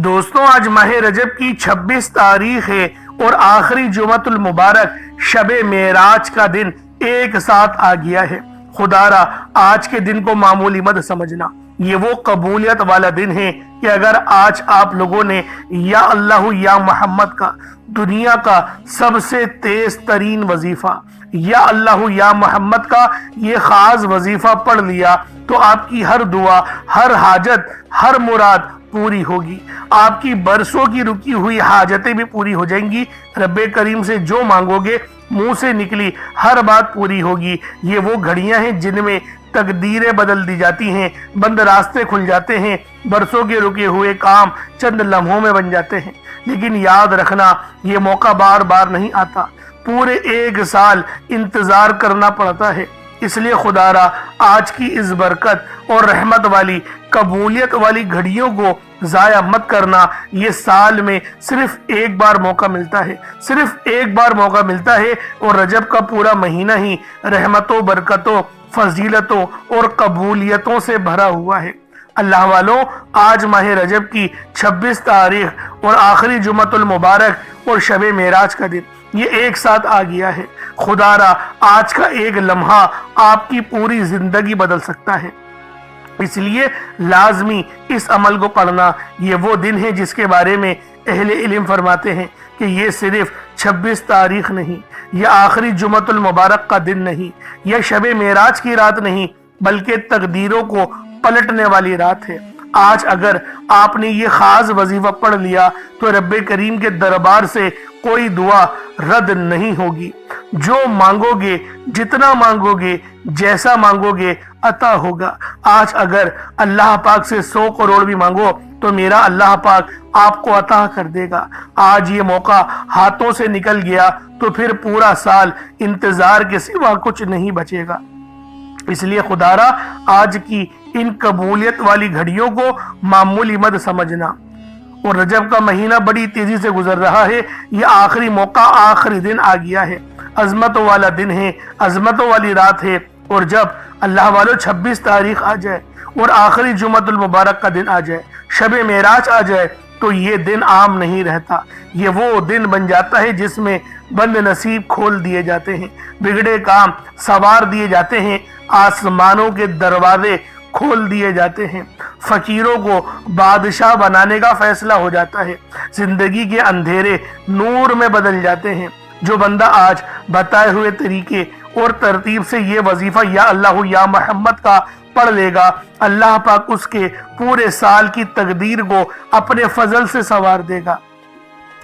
دوستوں آج ماہ رجب کی 26 تاریخ ہے اور آخری جمعۃ المبارک شب معراج کا دن ایک ساتھ آ گیا ہے۔ خدا را آج کے دن کو معمولی مت سمجھنا، یہ وہ قبولیت والا دن ہے کہ اگر آج آپ لوگوں نے یا اللہ یا محمد کا دنیا کا سب سے تیز ترین وظیفہ یا اللہ یا محمد کا یہ خاص وظیفہ پڑھ لیا تو آپ کی ہر دعا، ہر حاجت، ہر مراد پوری ہوگی۔ آپ کی برسوں کی رکی ہوئی حاجتیں بھی پوری ہو جائیں گی۔ رب کریم سے جو مانگو گے منہ سے نکلی ہر بات پوری ہوگی۔ یہ وہ گھڑیاں ہیں جن میں تقدیریں بدل دی جاتی ہیں، بند راستے کھل جاتے ہیں، برسوں کے رکے ہوئے کام چند لمحوں میں بن جاتے ہیں۔ لیکن یاد رکھنا یہ موقع بار بار نہیں آتا، پورے ایک سال انتظار کرنا پڑتا ہے۔ اس لیے خدا را آج کی اس برکت اور رحمت والی قبولیت والی گھڑیوں کو ضائع مت کرنا۔ یہ سال میں صرف ایک بار موقع ملتا ہے، صرف ایک بار موقع ملتا ہے، اور رجب کا پورا مہینہ ہی رحمتوں، برکتوں، فضیلتوں اور قبولیتوں سے بھرا ہوا ہے۔ اللہ والوں، آج ماہ رجب کی 26 تاریخ اور آخری جمعۃ المبارک اور شب معراج کا دن یہ ایک ساتھ آ گیا ہے۔ خدا را آج کا ایک لمحہ آپ کی پوری زندگی بدل سکتا ہے، اس لیے لازمی اس عمل کو پڑھنا۔ یہ وہ دن ہے جس کے بارے میں اہل علم فرماتے ہیں کہ یہ صرف 26 تاریخ نہیں، یہ آخری جمعۃ المبارک کا دن نہیں، یہ شب معراج کی رات نہیں، بلکہ تقدیروں کو پلٹنے والی رات ہے۔ آج اگر آپ نے یہ خاص وظیفہ پڑھ لیا تو رب کریم کے دربار سے کوئی دعا رد نہیں ہوگی۔ جو مانگو گے، جتنا مانگو گے، جیسا مانگو گے عطا ہوگا۔ آج اگر اللہ پاک سے 100 کروڑ بھی مانگو تو میرا اللہ پاک آپ کو عطا کر دے گا۔ آج یہ موقع ہاتھوں سے نکل گیا تو پھر پورا سال انتظار کے سوا کچھ نہیں بچے گا۔ اس لیے خدا را آج کی ان قبولیت والی گھڑیوں کو معمولی مت سمجھنا۔ اور رجب کا مہینہ بڑی تیزی سے گزر رہا ہے، یہ آخری موقع، آخری دن آ گیا ہے، عظمتوں والا دن ہے، عظمتوں والی رات ہے۔ اور جب اللہ والو 26 تاریخ آ جائے اور آخری جمعۃ المبارک کا دن آ جائے، شب معراج آ جائے تو یہ دن عام نہیں رہتا، یہ وہ دن بن جاتا ہے جس میں بند نصیب کھول دیے جاتے ہیں، بگڑے کام سوار دیے جاتے ہیں، آسمانوں کے دروازے کھول دیے جاتے ہیں، فقیروں کو بادشاہ بنانے کا فیصلہ ہو جاتا ہے، زندگی کے اندھیرے نور میں بدل جاتے ہیں۔ جو بندہ آج بتائے ہوئے طریقے اور ترتیب سے یہ وظیفہ یا اللہ یا محمد کا پڑھ لے گا، اللہ پاک اس کے پورے سال کی تقدیر کو اپنے فضل سے سنوار دے گا۔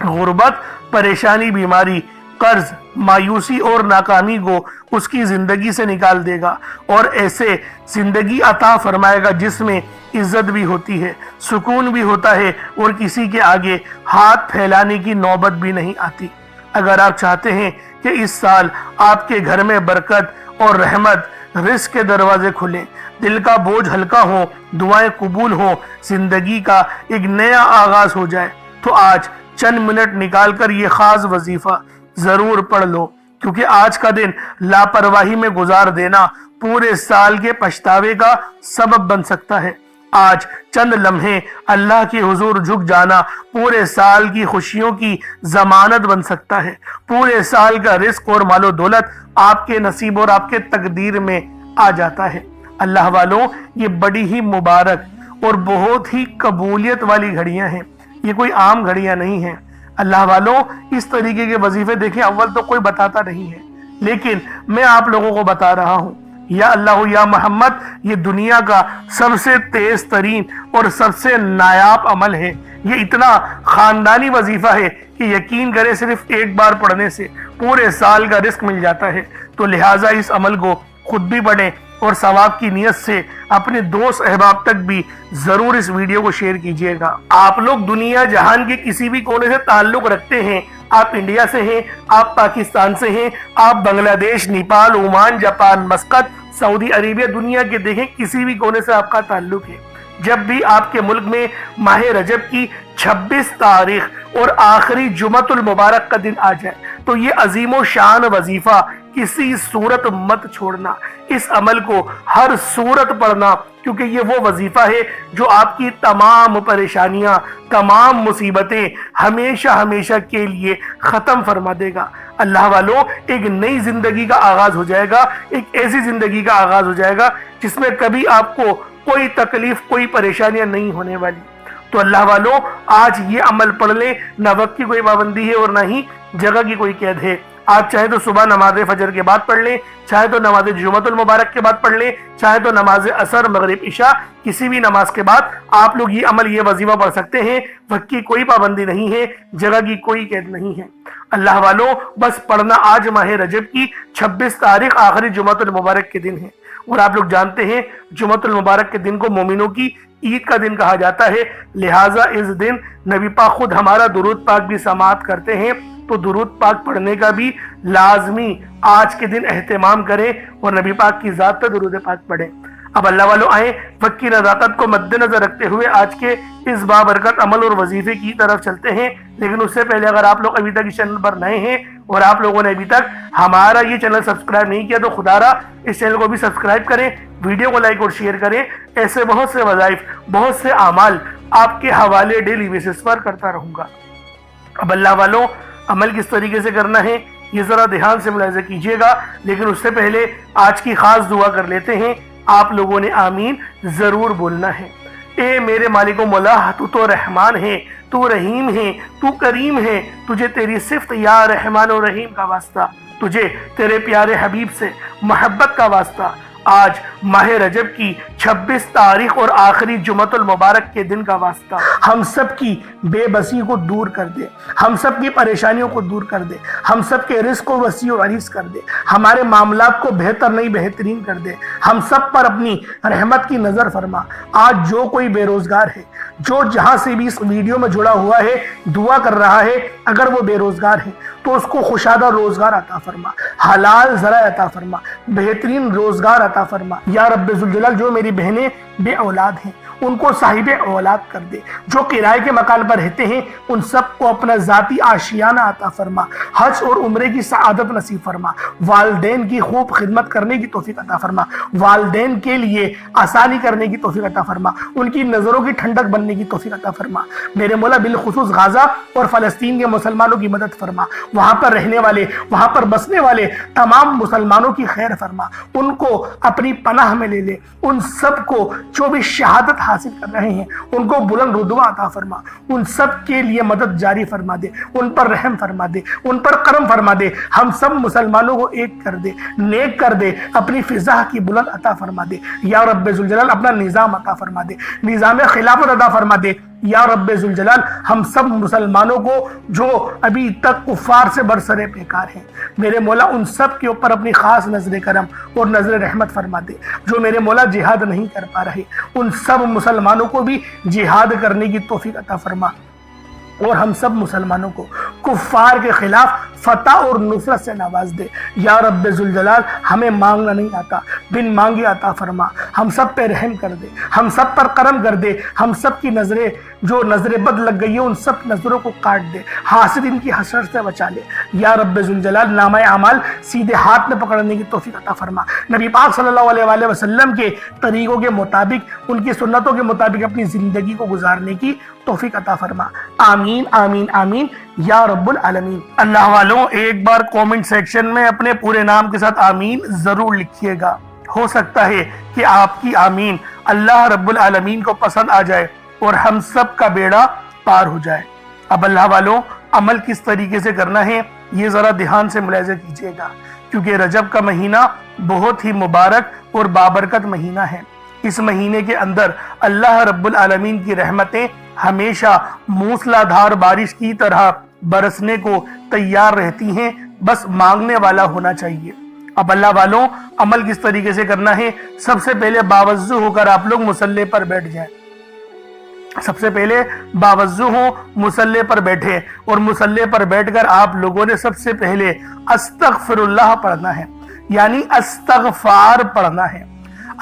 غربت، پریشانی، بیماری، قرض، مایوسی اور ناکامی کو اس کی زندگی سے نکال دے گا، اور ایسے زندگی عطا فرمائے گا جس میں عزت بھی ہوتی ہے، سکون بھی ہوتا ہے، اور کسی کے آگے ہاتھ پھیلانے کی نوبت بھی نہیں آتی۔ اگر آپ چاہتے ہیں کہ اس سال آپ کے گھر میں برکت اور رحمت، رزق کے دروازے کھلیں، دل کا بوجھ ہلکا ہو، دعائیں قبول ہوں، زندگی کا ایک نیا آغاز ہو جائے، تو آج چند منٹ نکال کر یہ خاص وظیفہ ضرور پڑھ لو، کیونکہ آج کا دن لاپرواہی میں گزار دینا پورے سال کے پچھتاوے کا سبب بن سکتا ہے۔ آج چند لمحے اللہ کے حضور جھک جانا پورے سال کی خوشیوں کی ضمانت بن سکتا ہے۔ پورے سال کا رزق اور مال و دولت آپ کے نصیب اور آپ کے تقدیر میں آ جاتا ہے۔ اللہ والوں، یہ بڑی ہی مبارک اور بہت ہی قبولیت والی گھڑیاں ہیں، یہ کوئی عام گھڑیاں نہیں ہیں۔ اللہ والوں، اس طریقے کے وظیفے دیکھیں، اول تو کوئی بتاتا نہیں ہے، لیکن میں آپ لوگوں کو بتا رہا ہوں۔ یا اللہ یا محمد یہ دنیا کا سب سے تیز ترین اور سب سے نایاب عمل ہے۔ یہ اتنا خاندانی وظیفہ ہے کہ یقین کرے صرف ایک بار پڑھنے سے پورے سال کا رزق مل جاتا ہے۔ تو لہٰذا اس عمل کو خود بھی پڑھیں اور ثواب کی نیت سے اپنے دوست احباب تک بھی ضرور اس ویڈیو کو شیئر کیجیے گا۔ آپ لوگ دنیا جہان کے کسی بھی کونے سے تعلق رکھتے ہیں، آپ انڈیا سے ہیں، آپ پاکستان سے ہیں، آپ بنگلہ دیش، نیپال، عمان، جاپان، مسقط، سعودی عربیہ، دنیا کے دیکھیں کسی بھی کونے سے آپ کا تعلق ہے، جب بھی آپ کے ملک میں ماہ رجب کی 26 تاریخ اور آخری جمعۃ المبارک کا دن آ جائے تو یہ عظیم و شان وظیفہ किसी सूरत मत छोड़ना। इस अमल को हर सूरत पढ़ना, क्योंकि ये वो वजीफा है जो आपकी तमाम परेशानियां, तमाम मुसीबतें हमेशा हमेशा के लिए खत्म फरमा देगा। अल्लाह वालों, एक नई जिंदगी का आगाज हो जाएगा, एक ऐसी जिंदगी का आगाज हो जाएगा जिसमें कभी आपको कोई तकलीफ, कोई परेशानियां नहीं होने वाली। तो अल्लाह वालों, आज ये अमल पढ़ लें। न वक्त की कोई पाबंदी है और न ही जगह की कोई कैद है। आप चाहे तो सुबह नमाज फजर के बाद पढ़ लें, चाहे तो नमाज जुमअतुल मुबारक के बाद पढ़ लें, चाहे तो नमाज असर, मगरिब, इशा, किसी भी नमाज के बाद आप लोग ये अमल, ये वजीफा पढ़ सकते हैं। वक्त की कोई पाबंदी नहीं है, जगह की कोई कैद नहीं है। अल्लाह वालों, बस पढ़ना। आज माह रजब की 26 तारीख आखिरी जुमअतुल मुबारक के दिन है, और आप लोग जानते हैं जुमअतुल मुबारक के दिन को मोमिनों की ईद का दिन कहा जाता है। लिहाजा इस दिन नबी पाक खुद हमारा दुरूद पाक भी समाअत करते हैं, तो दुरूद पाक पढ़ने का भी लाजमी आज के दिन एहतमाम करें और नबी पाक की ज़ात पर दुरूद पाक पढ़ें। अब अल्लाह वालों, आए वक्त की नज़ाकत को मद्देनजर रखते हुए आज के इस बाबरकत अमल और वजीफे की तरफ चलते हैं। लेकिन उससे पहले अगर आप लोग अभी तक इस चैनल पर नए हैं और आप लोगों ने अभी तक हमारा ये चैनल सब्सक्राइब नहीं किया, तो खुदारा इस चैनल को भी सब्सक्राइब करें, वीडियो को लाइक और शेयर करें। ऐसे बहुत से वज़ाइफ, बहुत से आमाल आपके हवाले डेली बेसिस पर करता रहूँगा। अब अल्लाह वालों, अमल किस तरीके से करना है ये ज़रा ध्यान से मुलाहिज़ा कीजिएगा। लेकिन उससे पहले आज की खास दुआ कर लेते हैं। आप लोगों ने आमीन ज़रूर बोलना है। ए मेरे मालिको मौला, तू तो रहमान है, तू रहीम है, तू करीम है, तुझे तेरी सिफ्त या रहमान और रहीम का वास्ता, तुझे तेरे प्यारे हबीब से मोहब्बत का वास्ता। आज माह रजब की 26 तारीख और आखिरी जुमअतुल मुबारक के दिन का वास्ता, हम सब की बेबसी को दूर कर दे, हम सब की परेशानियों को दूर कर दे, हम सब के रिस्क को वसी और अरीज कर दे, हमारे मामलात को बेहतर नहीं बेहतरीन कर दे, हम सब पर अपनी रहमत की नज़र फरमा। आज जो कोई बेरोजगार है, जो जहां से भी इस वीडियो में जुड़ा हुआ है, दुआ कर रहा है, अगर वो बेरोजगार है तो उसको खुशादा रोजगार अता फरमा, हलाल ज़रा अता फरमा, बेहतरीन रोजगार अता फरमा। या रब्बे ज़ुल जलाल, जो मेरी बहनें बे औलाद हैं उनको साहिब औलाद कर दे, जो किराए के मकान पर रहते हैं उन सबको अपना ज़ाती आशियाना अता फरमा, हज और उम्रे की सआदत नसीब फरमा, वालदैन की खूब खिदमत करने की तौफीक अता फरमा, वालदैन के लिए आसानी करने की तौफीक अता फरमा, उनकी नज़रों की ठंडक बनने की तौफीक अता फरमा। मेरे मौला बिलखुसूस गाज़ा और फ़लस्तीन के मुसलमानों की मदद फरमा, वहाँ पर रहने वाले, वहाँ पर बसने वाले तमाम मुसलमानों की खैर फरमा, उनको अपनी पनाह में ले ले, उन सबको जो भी शहादत हासिल कर रहे हैं उनको बुलंद रुतबा अता फरमा, उन सब के लिए मदद जारी फरमा दे, उन पर रहम फरमा दे, उन पर करम फरमा दे, हम सब मुसलमानों को एक कर दे, नेक कर दे, अपनी फिजा की बुलंद अता फरमा दे। या रब्बे ज़ुल जलाल, अपना निज़ाम अता फरमा दे, निज़ाम खिलाफत अता फरमा दे। या रब्बे ज़ुल जलाल, हम सब मुसलमानों को जो अभी तक कुफ़ार से बरसरे बेकार हैं, मेरे मौला उन सब के ऊपर अपनी खास नजर करम और नजर रहमत फरमा दे। जो मेरे मौला जिहाद नहीं कर पा रहे उन सब मुसलमानों को भी जिहाद करने की तौफीक अता फरमा, और हम सब मुसलमानों को कुफ़ार के खिलाफ फतह और नुसरत से नवाज दे। या रब्बे ज़ुल जलाल, हमें मांगना नहीं आता, बिन मांगे अता फरमा, हम सब पे रहम कर दे, हम सब पर करम कर दे, हम सब की नज़रें जो नज़रें बद लग गई है उन सब नज़रों को काट दे, हासिद की हसरत से बचा ले। या रब्बे ज़ुल जलाल, नामा अमाल सीधे हाथ में पकड़ने की तौफीक अता फरमा, नबी पाक सल्लल्लाहु अलैहि वसल्लम के तरीक़ों के मुताबिक, उनकी सुन्नतों के मुताबिक अपनी ज़िंदगी को गुजारने की तौफीक अता फरमा। आमीन आमीन आमीन या रब्बुल आलमीन। अल्लाह वालों, एक बार कमेंट सेक्शन में अपने पूरे नाम के साथ आमीन ज़रूर लिखिएगा। हो सकता है कि आपकी आमीन अल्लाह रब्बुल आलमीन को पसंद आ जाए और हम सब का बेड़ा पार हो जाए। अब अल्लाह वालों, अमल किस तरीके से करना है ये ज़रा ध्यान से मुलाहिज़ा कीजिएगा, क्योंकि रजब का महीना बहुत ही मुबारक और बाबरकत महीना है। इस महीने के अंदर अल्लाह रब्बुल आलमीन की रहमतें हमेशा मूसलाधार बारिश की तरह बरसने को तैयार रहती हैं, बस मांगने वाला होना चाहिए। अब अल्लाह वालों, अमल किस तरीके से करना है? सबसे पहले बावज़्ज़ू होकर आप लोग मुसल्ले पर बैठ जाएं। सबसे पहले बावज़्ज़ू हो, मुसल्ले पर बैठे, और मुसल्ले पर बैठकर आप लोगों ने सबसे पहले अस्तगफिरुल्लाह पढ़ना है, यानी अस्तगफार पढ़ना है।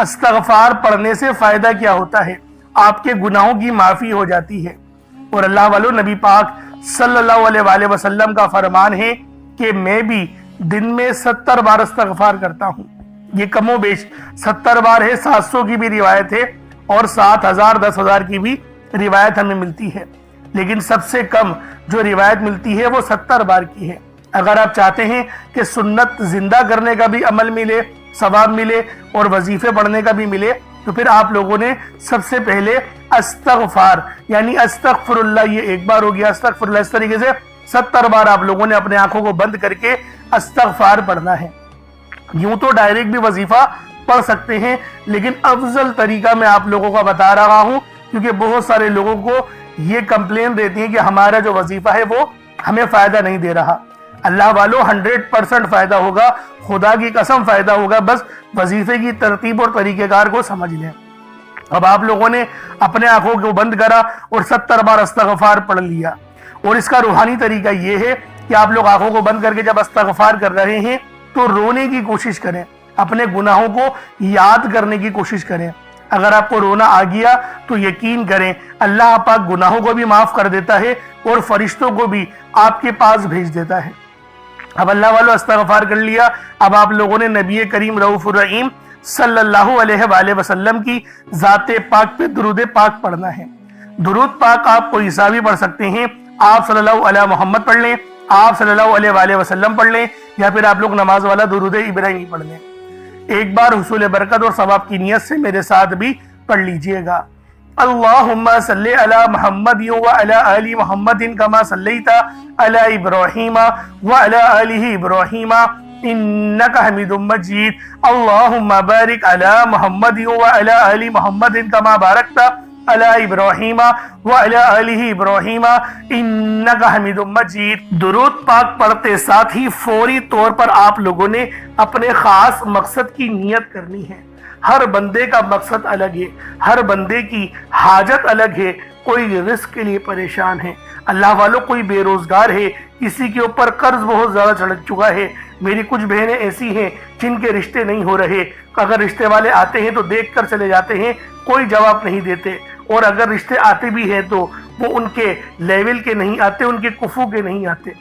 अस्तगफार पढ़ने से फायदा क्या होता है? आपके गुनाहों की माफी हो जाती है। और अल्लाह वालों, नबी पाक सल्लल्लाहु अलैहि वसल्लम का फरमान है कि मैं भी दिन में 70 बार इस्तग़फ़ार करता हूँ। ये कमो बेश 70 बार है, 700 की भी रिवायत है और 7000 10,000 की भी रिवायत हमें मिलती है, लेकिन सबसे कम जो रिवायत मिलती है वो 70 बार की है। अगर आप चाहते हैं कि सुन्नत जिंदा करने का भी अमल मिले, सवाब मिले और वजीफे पढ़ने का भी मिले, तो फिर आप लोगों ने सबसे पहले अस्तगफार यानी अस्तगफिरुल्लाह, ये एक बार हो गया अस्तगफिरुल्लाह, इस तरीके से 70 बार आप लोगों ने अपने आंखों को बंद करके अस्तगफार पढ़ना है। यूं तो डायरेक्ट भी वजीफा पढ़ सकते हैं, लेकिन अफजल तरीका मैं आप लोगों को बता रहा हूं, क्योंकि बहुत सारे लोगों को ये कंप्लेन देती है कि हमारा जो वजीफा है वो हमें फायदा नहीं दे रहा। अल्लाह वालों 100% फायदा होगा, खुदा की कसम फायदा होगा, बस वजीफे की तरतीब और तरीकेकार को समझ लें। अब आप लोगों ने अपने आंखों को बंद करा और 70 बार अस्तगफार पढ़ लिया, और इसका रूहानी तरीका ये है कि आप लोग आंखों को बंद करके जब अस्तगफार कर रहे हैं तो रोने की कोशिश करें, अपने गुनाहों को याद करने की कोशिश करें। अगर आपको रोना आ गया तो यकीन करें अल्लाह पाक गुनाहों को भी माफ कर देता है और फरिश्तों को भी आपके पास भेज देता है। अब अल्लाह वालों इस्तग़फ़ार कर लिया, अब आप लोगों ने नबी करीम रऊफ़ुर रहीम सल्लल्लाहु अलैहि वसल्लम की ज़ाते पाक पे दुरूद पाक पढ़ना है। दुरूद पाक आप कोई सा भी पढ़ सकते हैं, आप सल्लल्लाहु अलैहि मोहम्मद पढ़ लें, आप सल्लल्लाहु अलैहि वसल्लम पढ़ लें, या फिर आप लोग नमाज वाला दुरूद इब्राहिमी पढ़ लें। एक बार हुसूल बरकत और सवाब की नियत से मेरे साथ भी पढ़ लीजिएगा। अल्लाहुम्मा सल्ली अला मुहम्मद व अला आलि मुहम्मदिन कमा सल्लैता अला इब्राहीम व अला आलि इब्राहीम इन्नका हमीदुम मजीद। अल्लाहुम्मा बारिक अला मुहम्मद व अला आलि मुहम्मदिन कमा बारकता अला इब्राहीम व अला आलि इब्राहीम इन्नका हमीदुम मजीद। दुरूद पाक पढ़ते साथ ही फौरी तौर पर आप लोगों ने अपने खास मकसद की नियत करनी है। हर बंदे का मकसद अलग है, हर बंदे की हाजत अलग है। कोई रिस्क के लिए परेशान है, अल्लाह वालों कोई बेरोजगार है, किसी के ऊपर कर्ज बहुत ज्यादा चढ़ चुका है। मेरी कुछ बहनें ऐसी हैं जिनके रिश्ते नहीं हो रहे, अगर रिश्ते वाले आते हैं तो देख कर चले जाते हैं, कोई जवाब नहीं देते, और अगर रिश्ते आते भी हैं तो वो उनके लेवल के नहीं आते, उनके कुफू के नहीं आते।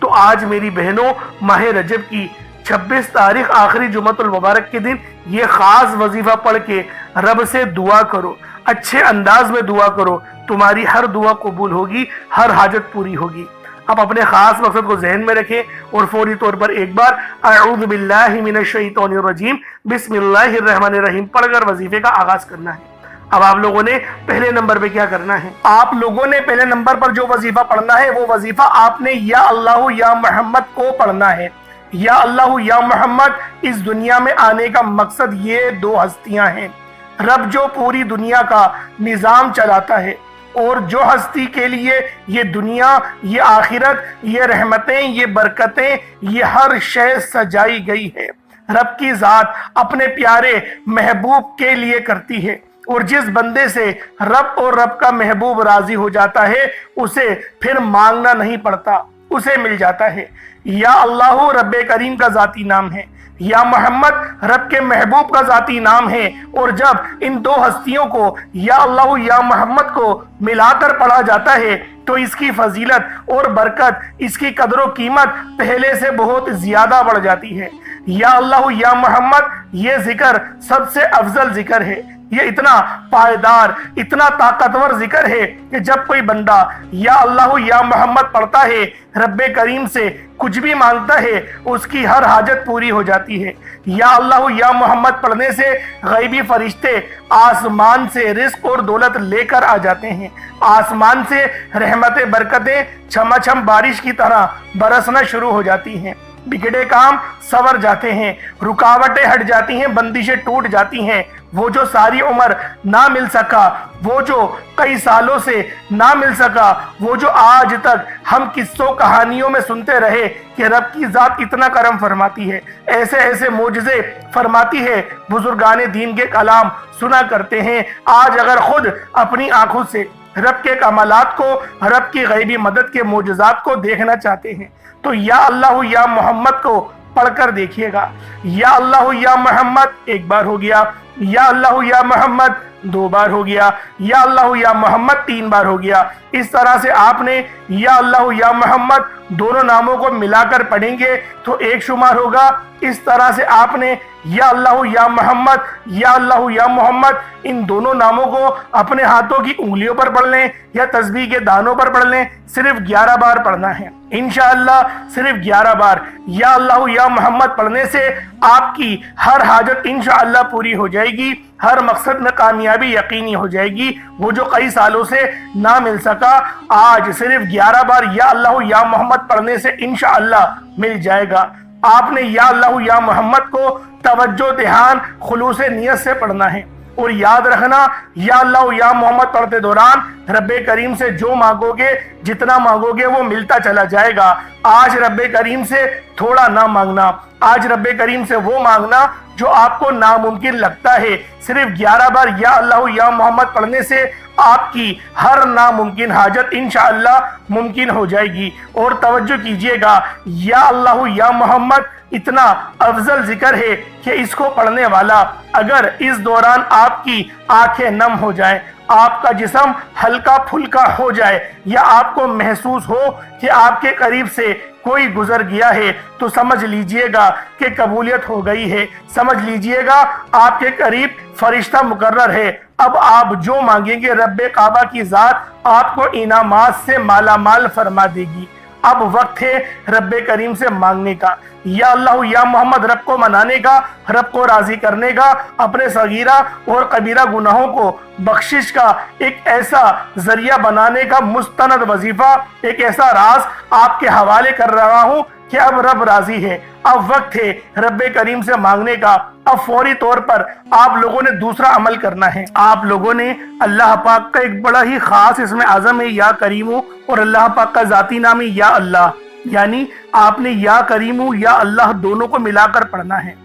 तो आज मेरी बहनों, माह रजब की 26 तारीख आखिरी जुमतुल मुबारक के दिन ये खास वजीफा पढ़ के रब से दुआ करो, अच्छे अंदाज में दुआ करो, तुम्हारी हर दुआ कबूल होगी, हर हाजत पूरी होगी। अब अपने खास मकसद को जहन में रखें और फौरी तौर पर एक बार अऊज़ु बिल्लाहि मिनश शैतानिर रजीम बिस्मिल्लाहिर रहमानिर रहीम पढ़कर वजीफे का आगाज करना है। अब आप लोगों ने पहले नंबर पे क्या करना है, आप लोगों ने पहले नंबर पर जो वजीफा पढ़ना है वो वजीफा आपने या अल्लाह या मोहम्मद को पढ़ना है। या अल्लाह या मोहम्मद, इस दुनिया में आने का मकसद ये दो हस्तियां हैं, रब जो पूरी दुनिया का निजाम चलाता है और जो हस्ती के लिए ये दुनिया, ये आखिरत, ये रहमतें, ये बरकतें, ये हर शय सजाई गई है, रब की जात अपने प्यारे महबूब के लिए करती है। और जिस बंदे से रब और रब का महबूब राजी हो जाता है उसे फिर मांगना नहीं पड़ता, उसे मिल जाता है। या अल्लाह रब्बे करीम का जाती नाम है, या मोहम्मद रब के महबूब का जाती नाम है। और जब इन दो हस्तियों को या अल्लाह या मोहम्मद को मिलाकर पढ़ा जाता है तो इसकी फजीलत और बरकत, इसकी कदर व कीमत पहले से बहुत ज्यादा बढ़ जाती है। या अल्लाह या मोहम्मद ये जिक्र सबसे अफजल जिक्र है, ये इतना पायदार, इतना ताकतवर जिक्र है कि जब कोई बंदा या अल्लाह या मोहम्मद पढ़ता है, रब्बे करीम से कुछ भी मांगता है, उसकी हर हाजत पूरी हो जाती है। या अल्लाह या मोहम्मद पढ़ने से गैबी फरिश्ते आसमान से रिस्क और दौलत लेकर आ जाते हैं, आसमान से रहमतें बरकतें छमाछम बारिश की तरह बरसना शुरू हो जाती हैं, बिगड़े काम सवर जाते हैं, रुकावटें हट जाती हैं, बंदिशें टूट जाती हैं। वो जो सारी उम्र ना मिल सका, वो जो कई सालों से ना मिल सका, वो जो आज तक हम किस्सों कहानियों में सुनते रहे कि रब की जात इतना करम फरमाती है, ऐसे ऐसे मोजज़े फरमाती है, बुजुर्गाने दीन के कलाम सुना करते हैं। आज अगर खुद अपनी आंखों से रब के कमालात को, रब की गैबी मदद के मोजज़ात को देखना चाहते हैं तो या अल्लाह या मोहम्मद को पढ़कर देखिएगा। या अल्लाह या मोहम्मद एक बार हो गया, या अल्लाह या मोहम्मद 2 बार हो गया, या अल्लाह या मोहम्मद 3 बार हो गया। इस तरह से आपने या अल्लाह या मोहम्मद दोनों नामों को मिलाकर पढ़ेंगे तो 1 शुमार होगा। इस तरह से आपने या अल्लाह या मोहम्मद, या अल्लाह या मोहम्मद इन दोनों नामों को अपने हाथों की उंगलियों पर पढ़ लें या तस्बीह के दानों पर पढ़ लें। सिर्फ 11 बार पढ़ना है इंशाअल्लाह। सिर्फ 11 बार या अल्लाह या मोहम्मद पढ़ने से आपकी हर हाजत इंशाअल्लाह पूरी हो जाएगी, हर मकसद में कामयाबी यकीनी हो जाएगी। वो जो कई सालों से ना मिल सका, आज सिर्फ 11 बार या अल्लाह या मोहम्मद पढ़ने से इंशाअल्लाह मिल जाएगा। आपने या अल्लाह या मोहम्मद को तवज्जो, ध्यान, खुलूस नियत से पढ़ना है। और याद रखना, या अल्लाह या मोहम्मद पढ़ते दौरान रब्बे करीम से जो मांगोगे, जितना मांगोगे वो मिलता चला जाएगा। आज रब्बे करीम से थोड़ा ना मांगना, आज रब्बे करीम से वो मांगना जो आपको नामुमकिन लगता है। सिर्फ 11 बार या अल्लाह या मोहम्मद पढ़ने से आपकी हर नामुमकिन हाजत इंशाअल्लाह मुमकिन हो जाएगी। और तवज्जो कीजिएगा, या अल्लाह या मोहम्मद इतना अफजल जिक्र है कि इसको पढ़ने वाला अगर इस दौरान आपकी आंखें नम हो जाए, आपका जिस्म हल्का फुल्का हो जाए, या आपको महसूस हो कि आपके करीब से कोई गुजर गया है, तो समझ लीजिएगा कि कबूलियत हो गई है। समझ लीजिएगा आपके करीब फरिश्ता मुकर्रर है। अब आप जो मांगेंगे रब्बे काबा की जात आपको इनामात से माला माल फरमा देगी। अब वक्त है रब्बे करीम से मांगने का, या अल्लाह या मोहम्मद रब को मनाने का, रब को राजी करने का, अपने सगीरा और कबीरा गुनाहों को बख्शिश का एक ऐसा जरिया बनाने का मुस्तनद वजीफा, एक ऐसा राज आपके हवाले कर रहा हूँ कि अब रब राजी है। अब वक्त है रब्बे करीम से मांगने का। अब फौरी तौर पर आप लोगों ने दूसरा अमल करना है। आप लोगों ने अल्लाह पाक का एक बड़ा ही खास इसमें आज़म है या करीमू, और अल्लाह पाक का जाती नाम है या अल्लाह, यानी आपने या करीमू या अल्लाह दोनों को मिलाकर पढ़ना है।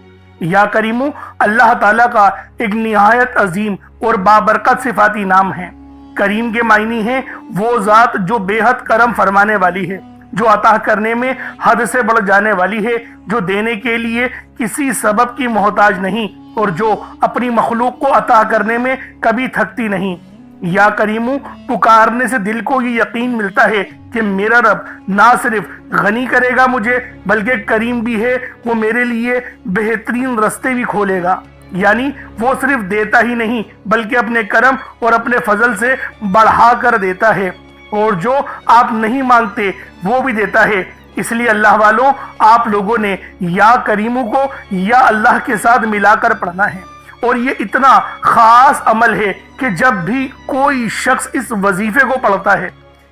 या करीमू अल्लाह ताला का एक निहायत अजीम और बाबरकत सिफाती नाम है। करीम के मायने हैं वो जात जो बेहद करम फरमाने वाली है, जो अता करने में हद से बढ़ जाने वाली है, जो देने के लिए किसी सबब की मोहताज नहीं, और जो अपनी मखलूक को अता करने में कभी थकती नहीं। या करीमू पुकारने से दिल को ये यकीन मिलता है कि मेरा रब ना सिर्फ गनी करेगा मुझे, बल्कि करीम भी है, वो मेरे लिए बेहतरीन रास्ते भी खोलेगा। यानी वो सिर्फ देता ही नहीं बल्कि अपने करम और अपने फजल से बढ़ा कर देता है, और जो आप नहीं मांगते वो भी देता है। इसलिए अल्लाह वालों, आप लोगों ने या करीमू को या अल्लाह के साथ मिलाकर पढ़ना है। और ये इतना खास अमल है कि जब भी कोई शख्स इस वजीफे को पढ़ता है,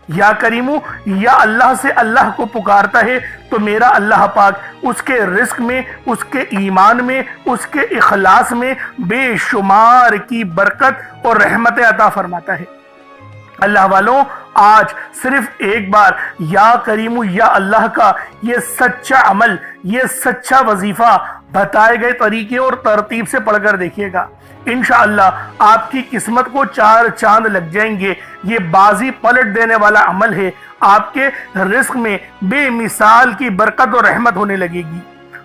या करीमू या अल्लाह से अल्लाह को पुकारता है, तो मेरा अल्लाह पाक उसके रिस्क में, उसके ईमान में, उसके इखलास में बेशुमार की बरकत और रहमतें अता फरमाता है। अल्लाह वालों, आज सिर्फ एक बार या करीमू या अल्लाह का ये सच्चा अमल, ये सच्चा वजीफा बताए गए तरीके और तरतीब से पढ़कर देखिएगा। इंशाअल्लाह आपकी किस्मत को 4 चांद लग जाएंगे। ये बाजी पलट देने वाला अमल है। आपके रिस्क में बेमिसाल की बरकत और रहमत होने लगेगी।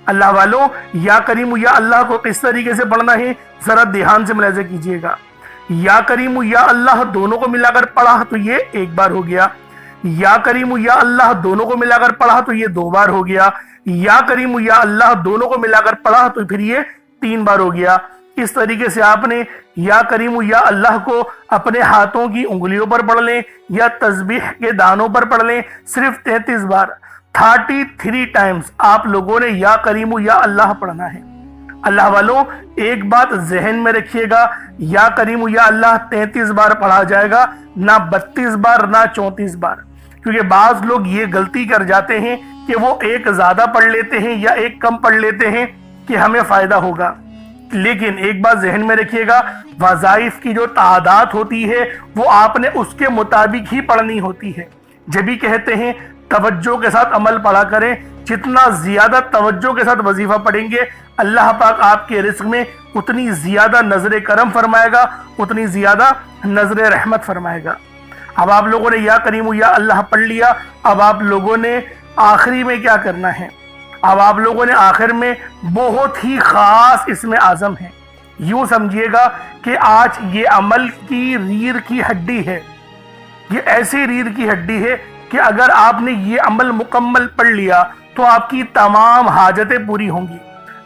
अल्लाह वालों, या करीमू या अल्लाह को किस तरीके से पढ़ना है जरा ध्यान से मुलाहिजा कीजिएगा। या करीमू या अल्लाह दोनों को मिलाकर पढ़ा तो ये 1 बार हो गया। या करीमू या अल्लाह दोनों को मिलाकर पढ़ा तो ये 2 बार हो गया। या करीमू या अल्लाह दोनों को मिलाकर पढ़ा तो फिर ये 3 बार हो गया। इस तरीके से आपने या करीमू या अल्लाह को अपने हाथों की उंगलियों पर पढ़ लें या तस्बीह के दानों पर पढ़ लें। सिर्फ 33 बार 33 टाइम्स आप लोगों ने या करीमू या अल्लाह पढ़ना है। अल्लाह वालों, एक बात जहन में रखिएगा, या करीमू या अल्लाह 33 बार पढ़ा जाएगा, ना 32 बार ना 34 बार। क्योंकि बाज लोग ये गलती कर जाते हैं कि वो एक ज्यादा पढ़ लेते हैं या एक कम पढ़ लेते हैं कि हमें फायदा होगा। लेकिन एक बात जहन में रखिएगा, वज़ाइफ की जो तादाद होती है वो आपने उसके मुताबिक ही पढ़नी होती है। जब भी कहते हैं तवज्जो के साथ अमल पढ़ा करें, जितना ज्यादा तवज्जो के साथ वजीफा पढ़ेंगे अल्लाह पाक आपके रिस्क में उतनी ज्यादा नजर करम फरमाएगा, उतनी ज्यादा नजर रहमत फरमाएगा। अब आप लोगों ने या करीमू या अल्लाह पढ़ लिया। अब आप लोगों ने आखिरी में क्या करना है? अब आप लोगों ने आखिर में बहुत ही खास इसमें आज़म है। यूं समझिएगा कि आज ये अमल की रीढ़ की हड्डी है। ये ऐसी रीढ़ की हड्डी है कि अगर आपने ये अमल मुकम्मल पढ़ लिया तो आपकी तमाम हाजतें पूरी होंगी,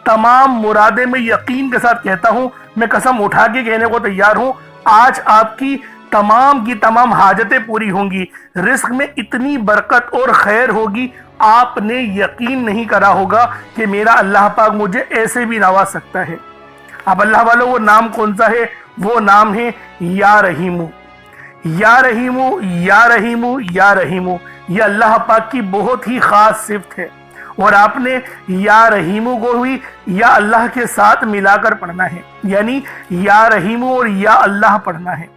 तमाम मुरादें। मैं यकीन के साथ कहता हूं, मैं कसम उठा के कहने को तैयार हूं, आज आपकी तमाम की तमाम हाजतें पूरी होंगी। रिस्क में इतनी बरकत और खैर होगी, आपने यकीन नहीं करा होगा कि मेरा अल्लाह पाक मुझे ऐसे भी नवाज सकता है। अब अल्लाह वालों, वो नाम कौन सा है? वो नाम है या रहीमू। या रहीमू, या रहीमू, या रहीमू, ये अल्लाह पाक की बहुत ही खास सिफ्त है। और आपने या रहीमू को भी या अल्लाह के साथ मिलाकर पढ़ना है, यानी या रहीमू और या अल्लाह पढ़ना है।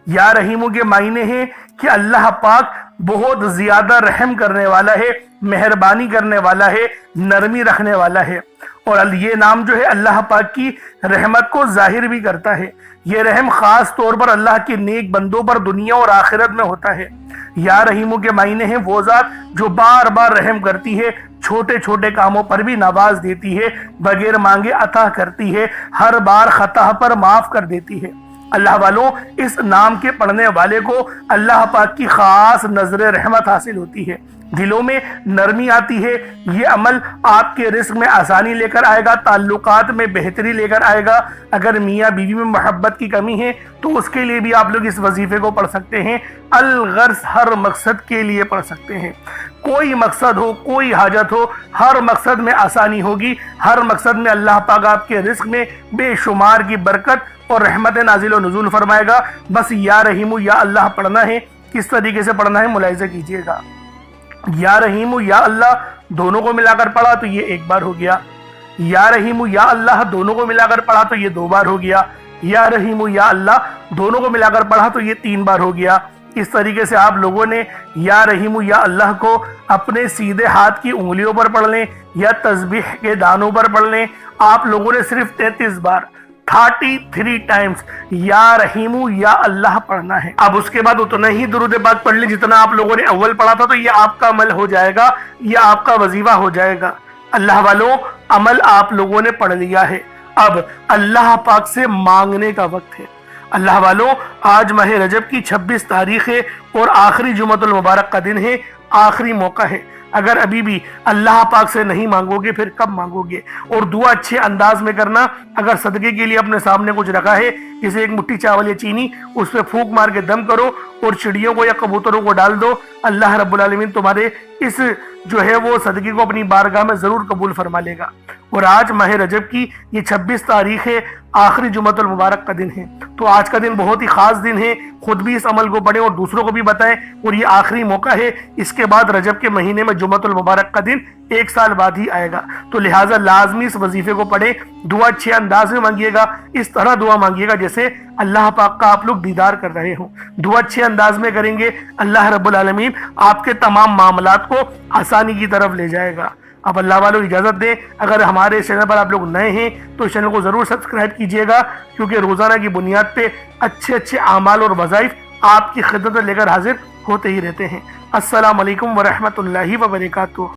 या रहीमू के मायने हैं कि अल्लाह पाक बहुत ज्यादा रहम करने वाला है, मेहरबानी करने वाला है, नरमी रखने वाला है। और ये नाम जो है अल्लाह पाक की रहमत को जाहिर भी करता है। ये रहम खास तौर पर अल्लाह के नेक बंदों पर दुनिया और आखिरत में होता है। या रहीमू के मायने हैं वो ज़ात जो बार बार रहम करती है, छोटे छोटे कामों पर भी नवाज देती है, बगैर मांगे अता करती है, हर बार खता पर माफ कर देती है। अल्लाह वालों, इस नाम के पढ़ने वाले को अल्लाह पाक की खास नजर रहमत हासिल होती है, दिलों में नरमी आती है। ये अमल आपके रिस्क में आसानी लेकर आएगा, ताल्लुकात में बेहतरी लेकर आएगा। अगर मियाँ बीवी में मोहब्बत की कमी है तो उसके लिए भी आप लोग इस वजीफे को पढ़ सकते हैं। अलगर्ज हर मकसद के लिए पढ़ सकते हैं। कोई मकसद हो, कोई हाजत हो, हर मकसद में आसानी होगी। हर मकसद में अल्लाह पाक आपके रिस्क में बेशुमार की बरकत और रहमत नाजिल और नुज़ूल फरमाएगा। बस या रहीमू या अल्लाह पढ़ना है। किस तरीके से पढ़ना है मुलाहिज़ा कीजिएगा। या रहीमू या अल्लाह दोनों को मिलाकर पढ़ा तो ये एक बार हो गया। या रहीमू या अल्लाह दोनों को मिलाकर पढ़ा तो ये दो बार हो गया। या रहीमू या अल्लाह दोनों को मिलाकर पढ़ा तो ये तीन बार हो गया। इस तरीके से आप लोगों ने या रहीमू या अल्लाह को अपने सीधे हाथ की उंगलियों पर पढ़ लें या तस्बीह के दानों पर पढ़ लें। आप लोगों ने सिर्फ 33 बार 33 टाइम्स या रहीमू या अल्लाह पढ़ना है। अब उसके बाद उतना ही दुरूद पाक पढ़ ले जितना आप लोगों ने अव्वल पढ़ा था, तो ये आपका अमल हो जाएगा, ये आपका वजीफा हो जाएगा। अल्लाह वालों, अमल आप लोगों ने पढ़ लिया है, अब अल्लाह पाक से मांगने का वक्त है। अल्लाह वालों, आज माह रजब की 26 तारीख है और आखिरी जुमअतुल मुबारक का दिन है, आखिरी मौका है। अगर अभी भी अल्लाह पाक से नहीं मांगोगे फिर कब मांगोगे? और दुआ अच्छे अंदाज में करना। अगर सदके के लिए अपने सामने कुछ रखा है, जैसे एक मुट्ठी चावल या चीनी, उस पर फूंक मार के दम करो और चिड़ियों को या कबूतरों को डाल दो। अल्लाह रब्बुल आलमीन तुम्हारे इस जो है वो सदके को अपनी बारगाह में जरूर कबूल फरमा लेगा। और आज माह रजब की ये 26 तारीख है, आखिरी जुमअतुल मुबारक का दिन है। तो आज का दिन बहुत ही खास दिन है। खुद भी इस अमल को पढ़ें और दूसरों को भी बताएं। और ये आखिरी मौका है। इसके बाद रजब के महीने में जुमअतुल मुबारक का दिन 1 साल बाद ही आएगा। तो लिहाजा लाजमी इस वजीफे को पढ़ें। दुआ अच्छे अंदाज में मांगिएगा, इस तरह दुआ मांगिएगा जैसे अल्लाह पाक का आप लोग दीदार कर रहे हो। दुआ अच्छे अंदाज में करेंगे, अल्लाह रब्बुल आलमीन आपके तमाम मामलात को आसानी की तरफ ले जाएगा। अब अल्लाह वालों इजाज़त दें। अगर हमारे चैनल पर आप लोग नए हैं तो इस चैनल को ज़रूर सब्सक्राइब कीजिएगा, क्योंकि रोज़ाना की बुनियाद पे अच्छे अच्छे आमाल और वज़ाइफ आपकी खिदमत लेकर हाजिर होते ही रहते हैं। अस्सलाम वालेकुम व रहमतुल्लाहि व बरकातुहू।